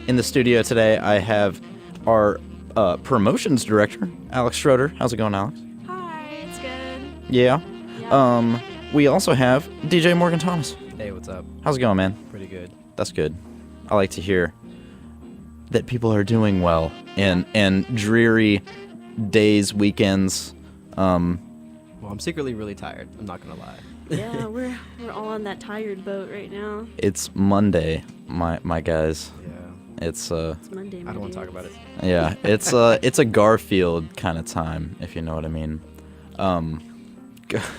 In the studio today, I have our promotions director, Alex Schroeder. How's it going, Alex? Hi, it's good. Yeah. Yeah. We also have DJ Morgan Thomas. Hey, what's up? How's it going, man? Pretty good. That's good. I like to hear that people are doing well in dreary days, weekends. Well, I'm secretly really tired. I'm not gonna lie. Yeah, we're all on that tired boat right now. It's Monday, my guys. Yeah. It's It's Monday. I don't want to talk about it. yeah, it's a Garfield kind of time, if you know what I mean.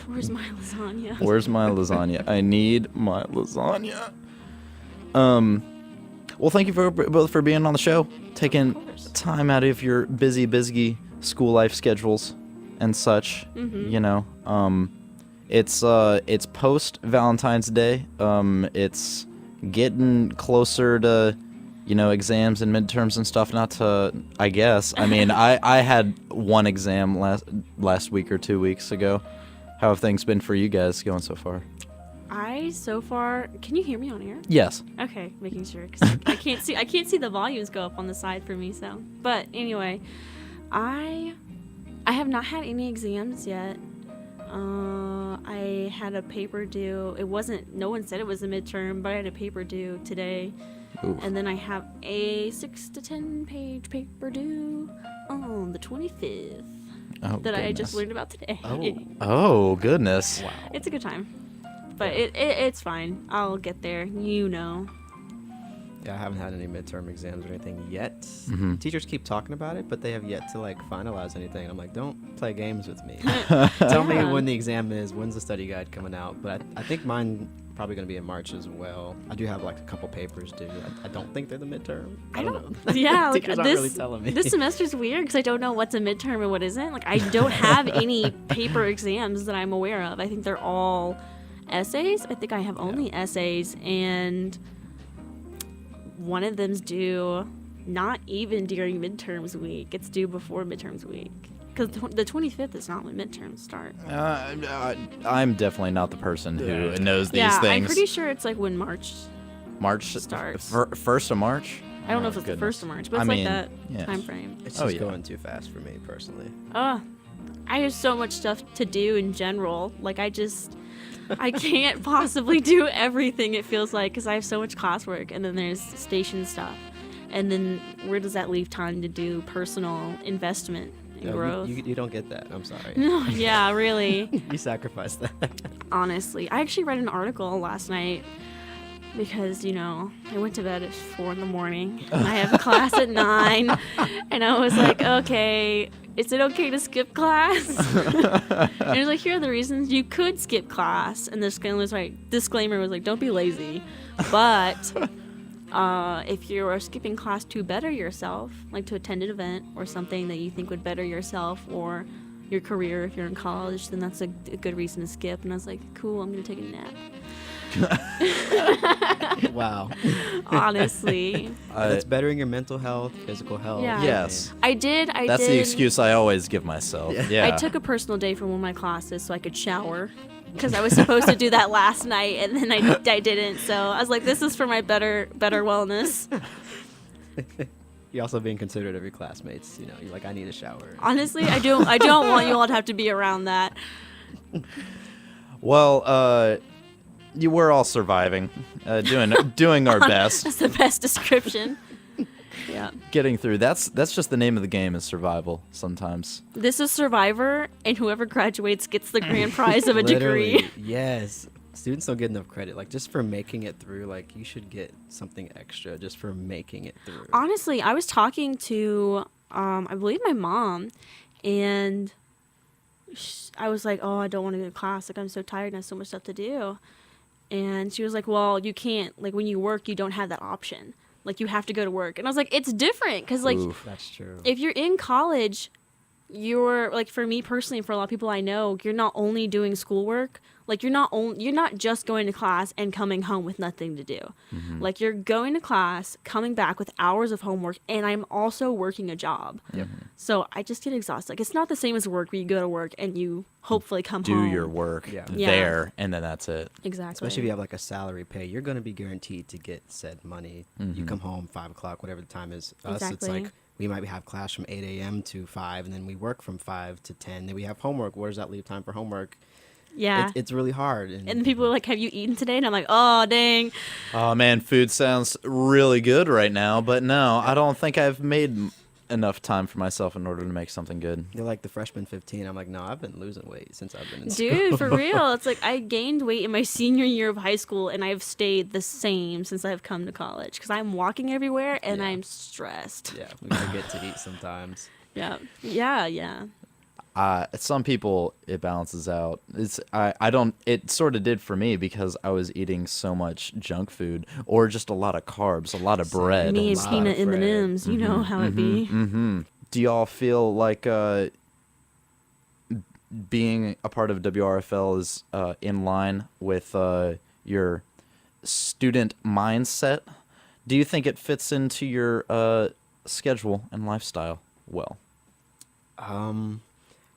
Where's my lasagna? Where's my lasagna? I need my lasagna. Well, thank you both for being on the show, taking time out of your busy school life schedules and such. Mm-hmm. You know, it's post Valentine's Day. It's getting closer to, exams and midterms and stuff. Not to, I guess. I mean, I had one exam last week or 2 weeks ago. How have things been for you guys going so far? So far, can you hear me on air? Yes. Okay, making sure, because I can't see the volumes go up on the side for me. So, but anyway, I have not had any exams yet. I had a paper due. No one said it was a midterm, but I had a paper due today. Oof. And then I have a 6 to 10 page paper due on the 25th that I just learned about today. Oh, goodness. Wow. It's a good time. But it's fine. I'll get there. Yeah, I haven't had any midterm exams or anything yet. Mm-hmm. Teachers keep talking about it, but they have yet to finalize anything. I'm like, don't play games with me. Tell me when the exam is. When's the study guide coming out? But I think mine probably going to be in March as well. I do have a couple papers due. I don't think they're the midterm. I don't know. Yeah, Teachers aren't really telling me. This semester's weird because I don't know what's a midterm and what isn't. I don't have any paper exams that I'm aware of. I think they're all essays. I think I have only essays, and one of them's due not even during midterms week. It's due before midterms week. Because the 25th is not when midterms start. I'm definitely not the person who knows these yeah, things. I'm pretty sure it's when March starts. 1st of March? I don't know if it's goodness. the 1st of March, but it's that yeah. time frame. It's just going too fast for me, personally. I have so much stuff to do in general. I can't possibly do everything, it feels like, because I have so much classwork, and then there's station stuff. And then where does that leave time to do personal investment and growth? You don't get that. I'm sorry. No, yeah, really. You sacrifice that. Honestly. I actually read an article last night because, I went to bed at 4 in the morning, and I have a class at 9, and I was like, okay, is it okay to skip class? And it was like, here are the reasons you could skip class. And the disclaimer was like, don't be lazy. But if you are skipping class to better yourself, like to attend an event or something that you think would better yourself or your career if you're in college, then that's a good reason to skip. And I was like, cool, I'm going to take a nap. Wow. Honestly. It's bettering your mental health, physical health. Yeah. Yes. I did. That's the excuse I always give myself. Yeah. I took a personal day from one of my classes so I could shower because I was supposed to do that last night and then I didn't. So I was like, this is for my better wellness. You're also being considerate of your classmates. You're like, I need a shower. Honestly, I don't want you all to have to be around that. Well, we're all surviving, doing our best. That's the best description. Yeah. Getting through. That's just the name of the game, is survival sometimes. This is Survivor, and whoever graduates gets the grand prize of a Literally, degree. Yes. Students don't get enough credit. Just for making it through, you should get something extra just for making it through. Honestly, I was talking to, I believe my mom, and I was like, oh, I don't want to go to class. I'm so tired and I have so much stuff to do. And she was like, well, you can't, when you work, you don't have that option. You have to go to work. And I was like, it's different. Because, that's true. if you're in college, you're like, for me personally, for a lot of people I know, you're not only doing schoolwork, like you're not just going to class and coming home with nothing to do. Like you're going to class, coming back with hours of homework, and I'm also working a job. So I just get exhausted. Like it's not the same as work where you go to work and you hopefully come Do home. your work Yeah. there, and then that's it. Exactly. Especially if you have like a salary pay, you're going to be guaranteed to get said money. You come home 5 o'clock, whatever the time is. Us, it's Exactly. like we might have class from 8 a.m. to 5, and then we work from 5 to 10. Then we have homework. Where does that leave time for homework? Yeah. It's really hard. And people are like, have you eaten today? And I'm like, oh, dang. Oh man, food sounds really good right now, but no, I don't think I've made enough time for myself in order to make something good. They're like the freshman 15. I'm like, no, I've been losing weight since I've been in school. Dude, for real. It's like I gained weight in my senior year of high school, and I've stayed the same since I've come to college because I'm walking everywhere and Yeah. I'm stressed. Yeah, we forget to eat sometimes. Yeah. Yeah. Yeah. Some people it balances out. I don't. It sort of did for me because I was eating so much junk food or just a lot of carbs, a lot of bread. Me and lot peanut of bread. M&Ms, you know how it be. Do y'all feel like being a part of WRFL is in line with your student mindset? Do you think it fits into your schedule and lifestyle well?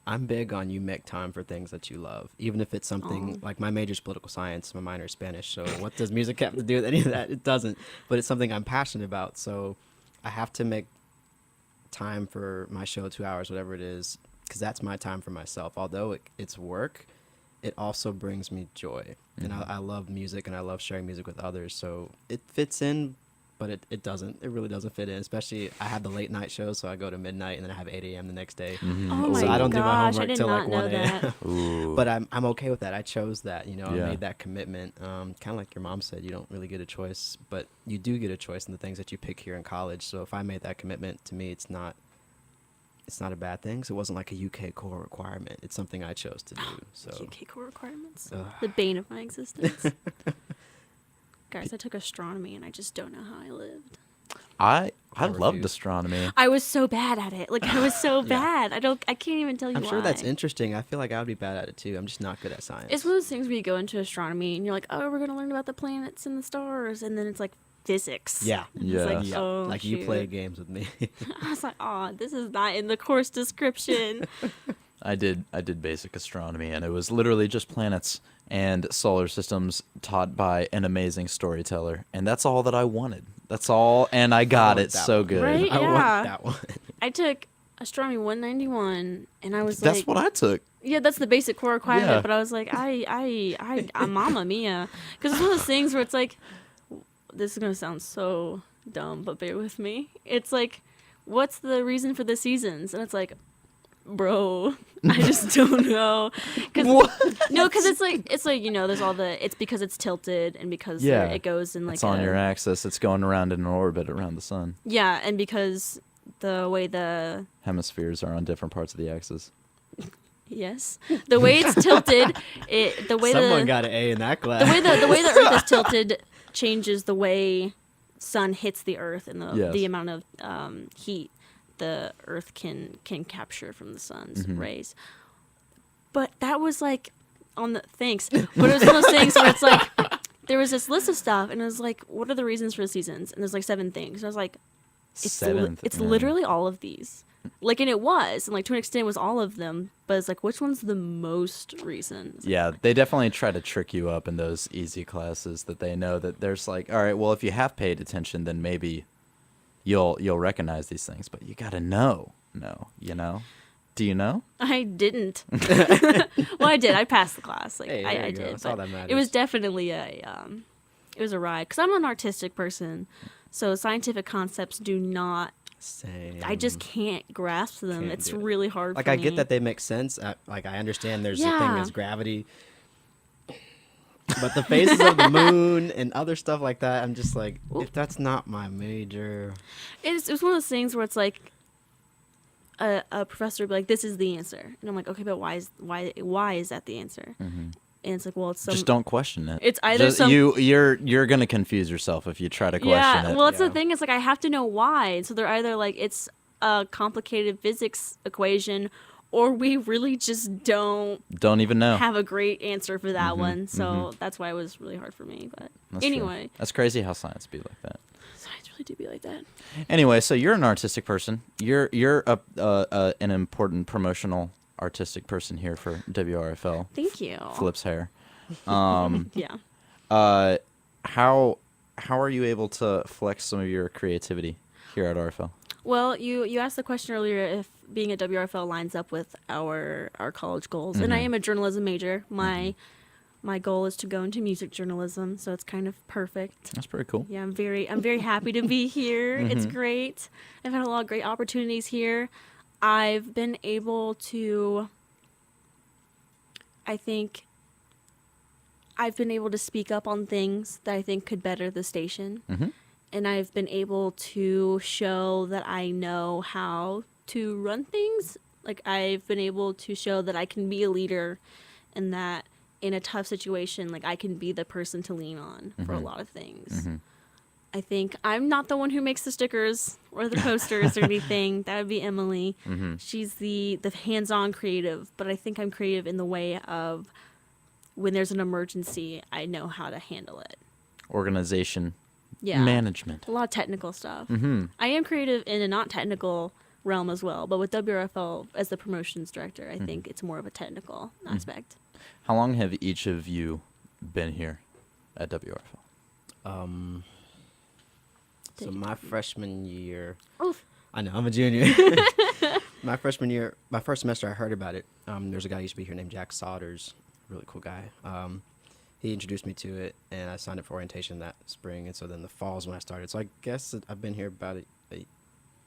I'm big on you make time for things that you love, even if it's something like my major is political science, my minor is Spanish. So what does music have to do with any of that? It doesn't, but it's something I'm passionate about. So I have to make time for my show, 2 hours, whatever it is, because that's my time for myself. Although it's work, it also brings me joy. And I love music and I love sharing music with others. So it fits in, but it doesn't. It really doesn't fit in. Especially I have the late night show, so I go to midnight and then I have 8 a.m. the next day. Oh my So I don't do my gosh, I homework did till not like know 1 a.m. that. Ooh. But I'm okay with that. I chose that. You know, Yeah. I made that commitment. Kind of like your mom said, you don't really get a choice, but you do get a choice in the things that you pick here in college. So if I made that commitment, to me, it's not a bad thing. So it wasn't like a UK core requirement. It's something I chose to do. So UK core requirements. Ugh. The bane of my existence. Guys, I took astronomy and I just don't know how I lived. I I loved refuse. astronomy. I was so bad at it. Like I was so bad. I can't even tell you I'm why. sure that's interesting. I feel like I would be bad at it too. I'm just not good at science. It's one of those things where you go into astronomy and you're like, oh, we're going to learn about the planets and the stars. And then it's like physics. Yeah. It's Yeah. like, Yeah. oh, Like you shoot. play games with me. I was like, oh, this is not in the course description. I did basic astronomy, and it was literally just planets and solar systems taught by an amazing storyteller, and that's all that I wanted. That's all, and I got want it that so one. good. Right? I Yeah. want that one. I took astronomy 191 and I was That's like, what I took. yeah, that's the basic core requirement. Yeah. But I was like, I'm Mamma Mia. Because it's one of those things where it's like, this is going to sound so dumb, but bear with me. It's like, what's the reason for the seasons? And it's like, bro, I just don't know. No, because it's like, you know, there's all the, it's because it's tilted and because Yeah. it goes in like It's on your axis. It's going around in an orbit around the sun. Yeah, and because the way the, Hemispheres are on different parts of the axis. yes, the way it's tilted, the way Someone the, got an A in that class. the way the Earth is tilted changes the way sun hits the Earth and Yes. the amount of heat the Earth can capture from the sun's rays. But that was like on the thanks. But it was one of those things where it's like there was this list of stuff and it was like, what are the reasons for the seasons? And there's like 7 things. And I was like, it's Yeah. literally all of these. Like, and it was, and like to an extent it was all of them, but it's like, which one's the most reasons? Yeah, they definitely try to trick you up in those easy classes that they know that there's like, all right, well, if you have paid attention, then maybe you'll recognize these things, but you gotta know. No, you know? Do you know? I didn't. Well, I did. I passed the class. Like Hey, there I you go. did. That's all But that matters. it was definitely it was a ride because I'm an artistic person, so scientific concepts do not. Same. I just can't grasp them. Can't It's do it. really hard. Like for I me. get that they make sense. Like I understand there's a thing Yeah. as gravity, but the phases of the moon and other stuff like that, I'm just like, if that's not my major. It was one of those things where it's like a professor would be like, "This is the answer," and I'm like, "Okay, but why is that the answer?" And it's like, well, it's some. Just don't question it. It's either Just, some. you're gonna confuse yourself if you try to question Yeah, it. well, it's Yeah. the thing. It's like I have to know why. So they're either like it's a complicated physics equation, or we really just don't even know. have a great answer for that one. So that's why it was really hard for me. But That's anyway, true. That's crazy how science be like that. science really do be like that. Anyway, so you're an artistic person. You're an important promotional artistic person here for WRFL. Thank you. Flips hair. Yeah. How are you able to flex some of your creativity here at RFL? Well, you asked the question earlier if being at WRFL lines up with our college goals, and I am a journalism major. My goal is to go into music journalism, so it's kind of perfect. That's pretty cool. Yeah, I'm very happy to be here. It's great. I've had a lot of great opportunities here. I've been able to, I think, I've been able to speak up on things that I think could better the station. And I've been able to show that I know how to run things. Like, I've been able to show that I can be a leader, and that in a tough situation, like, I can be the person to lean on for a lot of things. I think I'm not the one who makes the stickers or the posters or anything. That would be Emily. She's the hands-on creative, but I think I'm creative in the way of when there's an emergency, I know how to handle it. Organization. Yeah. Management. A lot of technical stuff. I am creative in a not technical realm as well, but with WRFL as the promotions director, I think it's more of a technical aspect. How long have each of you been here at WRFL? So my freshman year, Oof. I know I'm a junior. My freshman year, my first semester, I heard about it. There's a guy who used to be here named Jack Sodders, really cool guy. He introduced me to it, and I signed up for orientation that spring. And so then the fall is when I started. So I guess I've been here about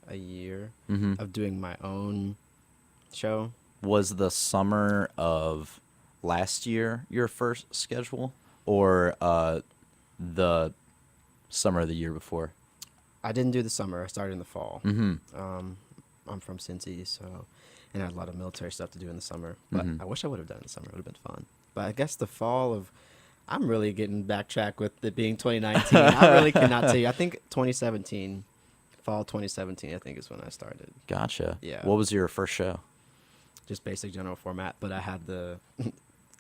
a year of doing my own show. Was the summer of last year your first schedule, or the summer of the year before? I didn't do the summer. I started in the fall. I'm from Cincy, so, and I had a lot of military stuff to do in the summer. But I wish I would have done it in the summer. It would have been fun. But I guess the fall of, I'm really getting backtrack with it being 2019. I really cannot tell you. I think 2017, fall 2017, I think is when I started. Gotcha. Yeah. What was your first show? Just basic general format, but I had the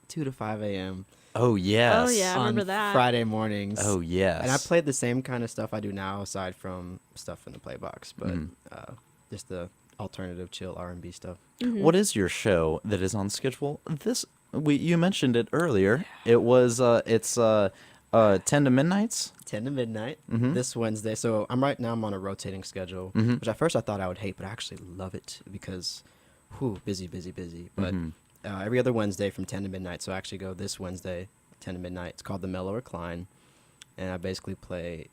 2 to 5 a.m. Oh, yes. Oh, yeah. I remember on that. Friday mornings. Oh, yes. And I played the same kind of stuff I do now, aside from stuff in the play box, but just the alternative, chill R&B stuff. What is your show that is on schedule? You mentioned it earlier. It was it's 10 to midnights. 10 to midnight this Wednesday. So I'm on a rotating schedule, which at first I thought I would hate, but I actually love it because, busy. But every other Wednesday from 10 to midnight. So I actually go this Wednesday, 10 to midnight. It's called The Mellow Recline, and I basically play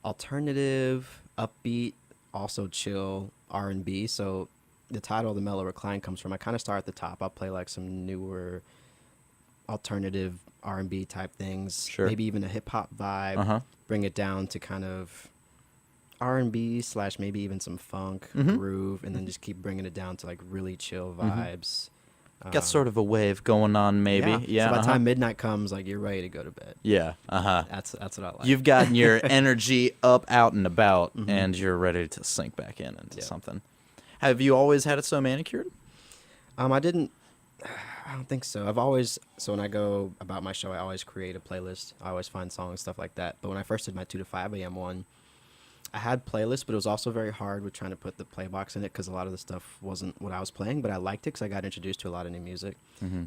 alternative, upbeat, also chill R&B. So the title, The Mellow Recline, comes from, I kind of start at the top. I'll play like some newer alternative R&B type things, maybe even a hip-hop vibe, bring it down to kind of R&B / maybe even some funk, groove, and then just keep bringing it down to like really chill vibes. Got sort of a wave going on, maybe. Yeah. So by the time midnight comes, like, you're ready to go to bed. Yeah. That's what I like. You've gotten your energy up, out, and about, and you're ready to sink back into something. Have you always had it so manicured? I don't think so. So when I go about my show, I always create a playlist. I always find songs, stuff like that. But when I first did my 2 to 5 a.m. one, I had playlists, but it was also very hard with trying to put the play box in it because a lot of the stuff wasn't what I was playing, but I liked it because I got introduced to a lot of new music.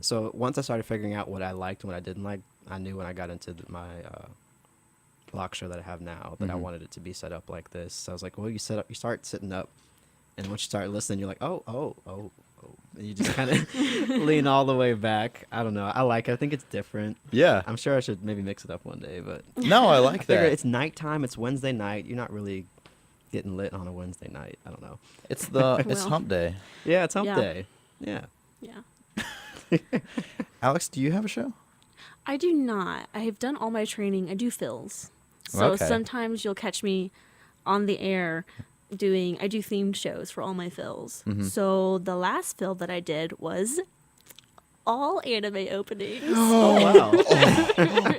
So once I started figuring out what I liked and what I didn't like, I knew when I got into my block show that I have now that I wanted it to be set up like this. So I was like, well, you start sitting up, and once you start listening, you're like, oh. And you just kind of lean all the way back. I don't know. I like it. I think it's different. Yeah. I'm sure I should maybe mix it up one day, but No, I like that. It's nighttime. It's Wednesday night. You're not really getting lit on a Wednesday night. I don't know. It's Well. hump day. Yeah, it's hump Yeah. day. Yeah. Yeah. Alex, do you have a show? I do not. I have done all my training. I do fills. So Okay. sometimes you'll catch me on the air I do themed shows for all my fills. So the last fill that I did was all anime openings. Oh, wow.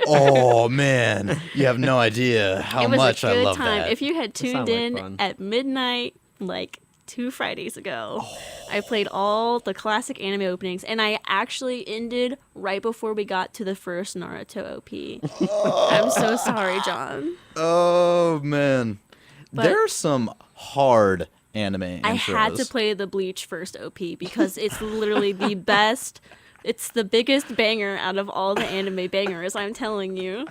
Oh, man. You have no idea how it was much a I good love time. that. If you had tuned sounds like in fun. at midnight like 2 Fridays ago. I played all the classic anime openings, and I actually ended right before we got to the first Naruto OP. I'm so sorry, John. Oh man, But- there's some hard anime intros. I had to play the Bleach first OP because it's literally the best. It's the biggest banger out of all the anime bangers, I'm telling you.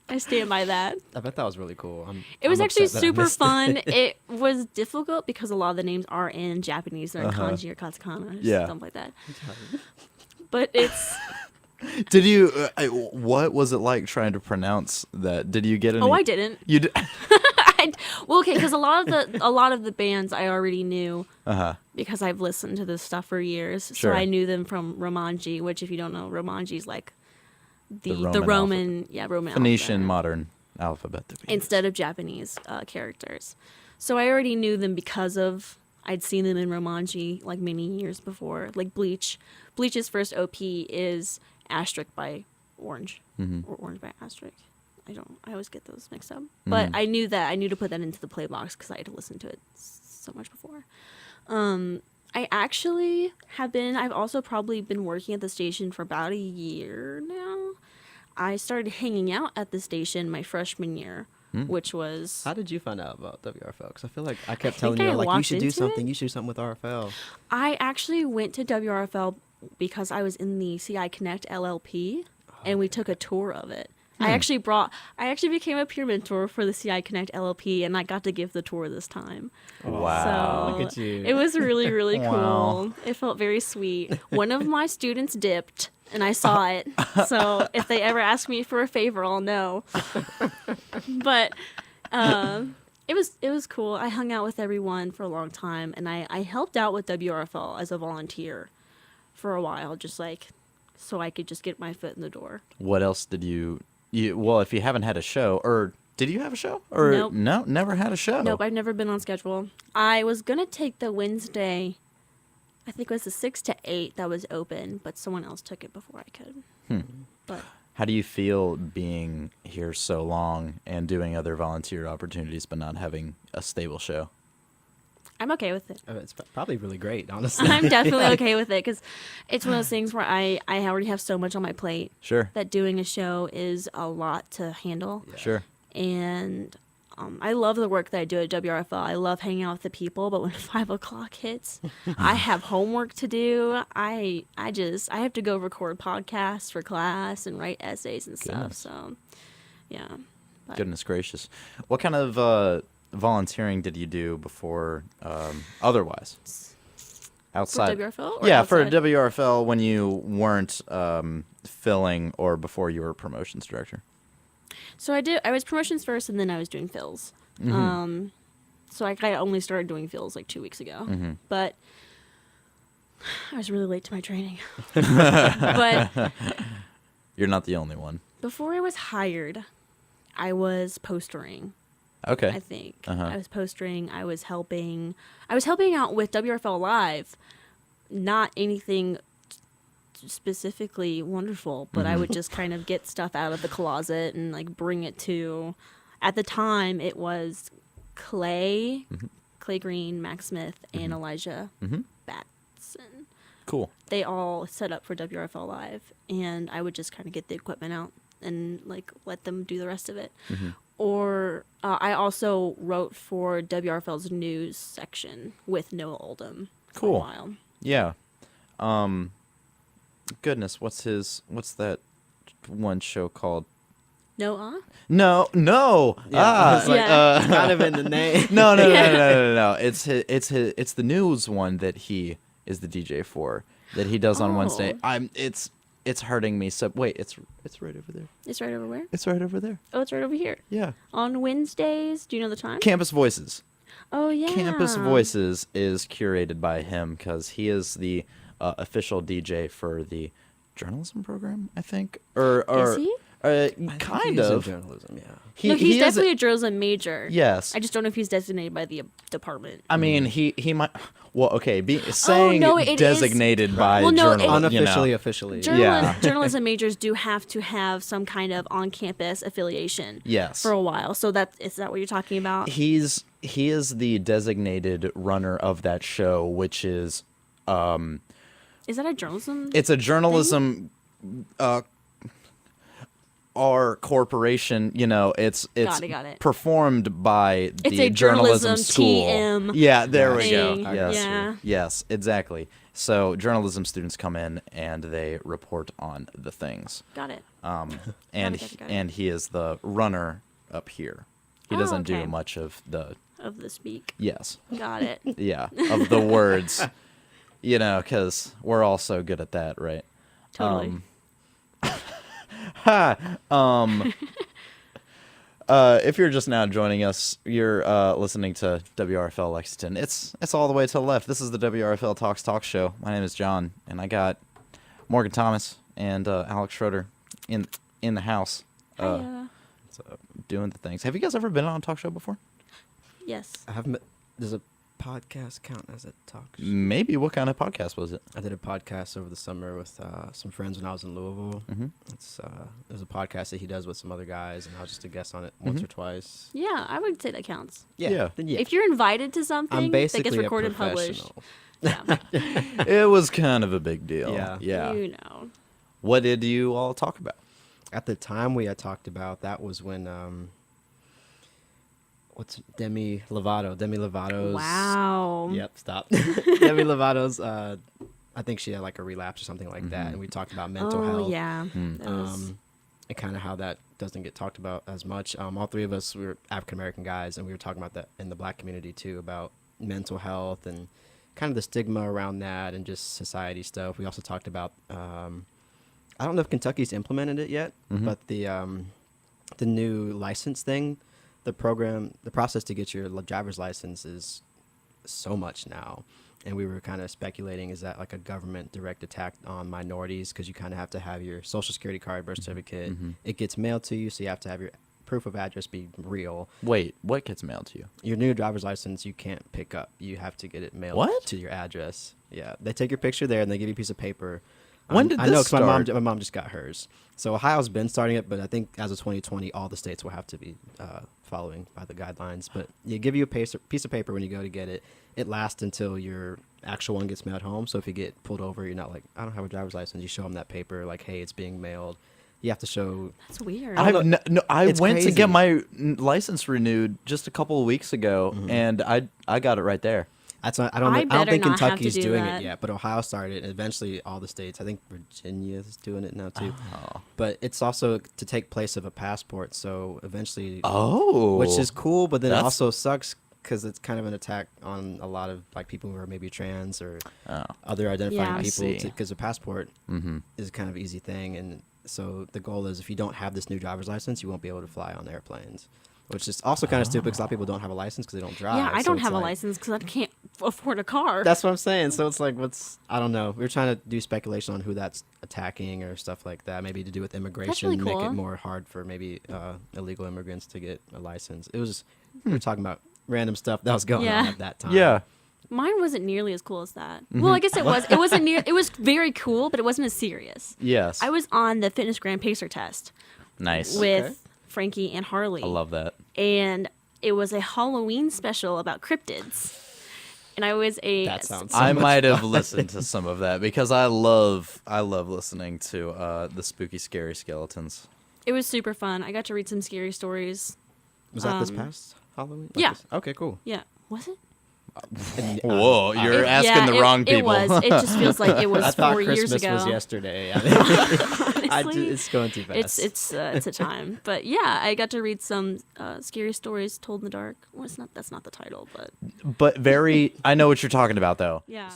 I stand by that. I bet that was really cool. It was I'm actually upset that I super missed fun. it. It was difficult because a lot of the names are in Japanese. They're in kanji or katakana, or Yeah. stuff like that. But it's... Did you? What was it like trying to pronounce that? Did you get any? Oh, I didn't. You did. Well, okay, because a lot of the bands I already knew Uh-huh. because I've listened to this stuff for years. Sure. So I knew them from Romanji, which if you don't know, Romanji's like the Roman Roman Phoenician alphabet, modern alphabet. That we use. instead of Japanese characters. So I already knew them because of I'd seen them in Romanji like many years before. Like Bleach. Bleach's first OP is Asterisk by Orange. Mm-hmm. Or Orange by Asterisk. I always get those mixed up. But I knew to put that into the play box because I had listened to it so much before. I actually I've also probably been working at the station for about a year now. I started hanging out at the station my freshman year, which was... How did you find out about WRFL? Because I feel like I kept think telling you, I like, you walked should do into something. it. You should do something with RFL. I actually went to WRFL because I was in the CI Connect LLP, and we took a tour of it. I actually became a peer mentor for the CI Connect LLP, and I got to give the tour this time. Wow. So Look at you. It was really, really cool. Wow. It felt very sweet. One of my students dipped, and I saw it. So if they ever ask me for a favor, I'll know. But it was cool. I hung out with everyone for a long time, and I helped out with WRFL as a volunteer for a while, just like so I could just get my foot in the door. What else did you? Well, if you haven't had a show, or did you have a show? Or Nope. No, never had a show. Nope, I've never been on schedule. I was gonna take the Wednesday, I think it was the 6 to 8 that was open, but someone else took it before I could. But How do you feel being here so long and doing other volunteer opportunities, but not having a stable show? I'm okay with it. It's probably really great, honestly. I'm definitely okay with it because it's one of those things where I already have so much on my plate Sure. that doing a show is a lot to handle. Sure. And I love the work that I do at WRFL. I love hanging out with the people, but when 5 o'clock hits, I have homework to do. I have to go record podcasts for class and write essays and stuff. Goodness. So, yeah. But Goodness gracious. What kind of volunteering did you do before otherwise? For Outside. WRFL? Or Yeah, for outside? WRFL when you weren't filling or before you were promotions director. So I was promotions first, and then I was doing fills. So I only started doing fills like 2 weeks ago. But I was really late to my training. But You're not the only one. before I was hired, I was postering. Okay. I think Uh-huh. I was postering. I was helping out with WRFL Live. Not anything specifically wonderful, but I would just kind of get stuff out of the closet and like bring it to. At the time, it was Clay Green, Max Smith, and Elijah Batson. Cool. They all set up for WRFL Live, and I would just kind of get the equipment out and like let them do the rest of it. Or I also wrote for WRFL's news section with Noah Oldham for Cool. a while. Yeah. Goodness, what's that one show called? Noah? No. Yeah, it's like, Yeah. It's kind of in the name. No. It's the news one that he is the DJ for that he does on Wednesday. Oh. It's hurting me. So wait, it's right over there. It's right over where? It's right over there. Oh, it's right over here. Yeah. On Wednesdays. Do you know the time? Campus Voices. Oh, yeah. Campus Voices is curated by him because he is the official DJ for the journalism program, I think. Is he? Kind He's in of. journalism, yeah. No, he's he is definitely a journalism major. Yes. I just don't know if he's designated by the department. I mean, he might. Well, okay. Saying no, it is- designated by Well, no, journalism, Unofficially, you know. officially. Yeah. Journalism majors do have to have some kind of on-campus affiliation. Yes. For a while. So is that what you're talking about? He's he is the designated runner of that show, which is Is that a journalism? it's a journalism our corporation, it's Got it. performed by It's the a journalism journalism school. TM Yeah, there we go. thing. Yes. Yeah. Yes, exactly. So journalism students come in and they report on the things. Got it. And Got it. and he is the runner up here. He Oh, doesn't okay. do much of the Of the speak. yes. Got it. Yeah, of the words. Cuz we're all so good at that, right? Totally. If you're just now joining us, you're listening to WRFL Lexington. It's all the way to the left. This is the WRFL Talk Show. My name is John, and I got Morgan Thomas and Alex Schroeder in the house Hiya. doing the things. Have you guys ever been on a talk show before? Yes. I haven't. Does a podcast count as a talk show? Maybe. What kind of podcast was it? I did a podcast over the summer with some friends when I was in Louisville. Mhm. There's a podcast that he does with some other guys, and I was just a guest on it once Mhm. or twice. Yeah, I would say that counts. Yeah. Then yeah. If you're invited to something I'm that gets basically recorded a and published, professional. yeah, It was kind of a big deal. Yeah. Yeah. you know. What did you all talk about? At the time we had talked about, that was when what's Demi Lovato's Wow. Yep, stop. Demi Lovato's I think she had like a relapse or something like that, Mhm. and we talked about mental Oh health. yeah. Hmm. That was- And kind of how that doesn't get talked about as much. All three of us, we were African American guys, and we were talking about that in the Black community too, about mental health and kind of the stigma around that, and just society stuff. We also talked about I don't know if Kentucky's implemented it yet, Mhm. but the new license thing, the process to get your driver's license is so much now. And we were kind of speculating, is that like a government direct attack on minorities? Because you kind of have to have your social security card, birth certificate. Mhm. It gets mailed to you, so you have to have your proof of address be real. Wait, what gets mailed to you? Your new driver's license, you can't pick up. You have to get it mailed What? to your address. Yeah, they take your picture there, and they give you a piece of paper. When did I know this 'cause start? my mom just got hers. So Ohio's been starting it, but I think as of 2020, all the states will have to be following by the guidelines. But you give you a piece of paper when you go to get it. It lasts until your actual one gets mailed home. So if you get pulled over, you're not like, I don't have a driver's license. You show them that paper, like, hey, it's being mailed. You have to show. That's weird. I It's went to crazy. get my license renewed just a couple of weeks ago, Mhm. and I got it right there. That's not, I I don't better think not have to Kentucky's do doing that. it yet, but Ohio started, and eventually all the states. I think Virginia's doing it now too. Oh. But it's also to take place of a passport. So eventually, Oh. which is cool, but then it That's- also sucks because it's kind of an attack on a lot of like people who are maybe trans or Oh. other identifying Yeah. I people, see. because a passport Mm-hmm. is kind of an easy thing. And so the goal is, if you don't have this new driver's license, you won't be able to fly on airplanes, which is also kind of stupid because a lot of people don't have a license because they don't drive. yeah, I So don't it's have a like- license because I can't afford a car. That's what I'm saying. So it's like, I don't know. We're trying to do speculation on who that's attacking or stuff like that. Maybe to do with immigration, really make cool. it more hard for maybe illegal immigrants to get a license. We were talking about random stuff that was going on Yeah. at that time. Yeah. Mine wasn't nearly as cool as that. Well, I guess it was. It wasn't near. It was very cool, but it wasn't as serious. Yes. I was on the Fitness Grand Pacer test nice. with Okay. Frankie and Harley. I love that. And it was a Halloween special about cryptids. And I was a. That sounds so I much might have fun. listened to some of that because I love listening to the spooky, scary skeletons. It was super fun. I got to read some scary stories. Was that this Um, past Halloween? yeah. Okay, cool. Yeah. Was it? Whoa, you're asking the wrong people. It was. It just feels like it was I thought 4 years Christmas ago. was yesterday. I Honestly, it's going too fast. it's a time. But yeah, I got to read some scary stories told in the dark. Well, that's not the title, but But very, I know what you're talking about though. yeah.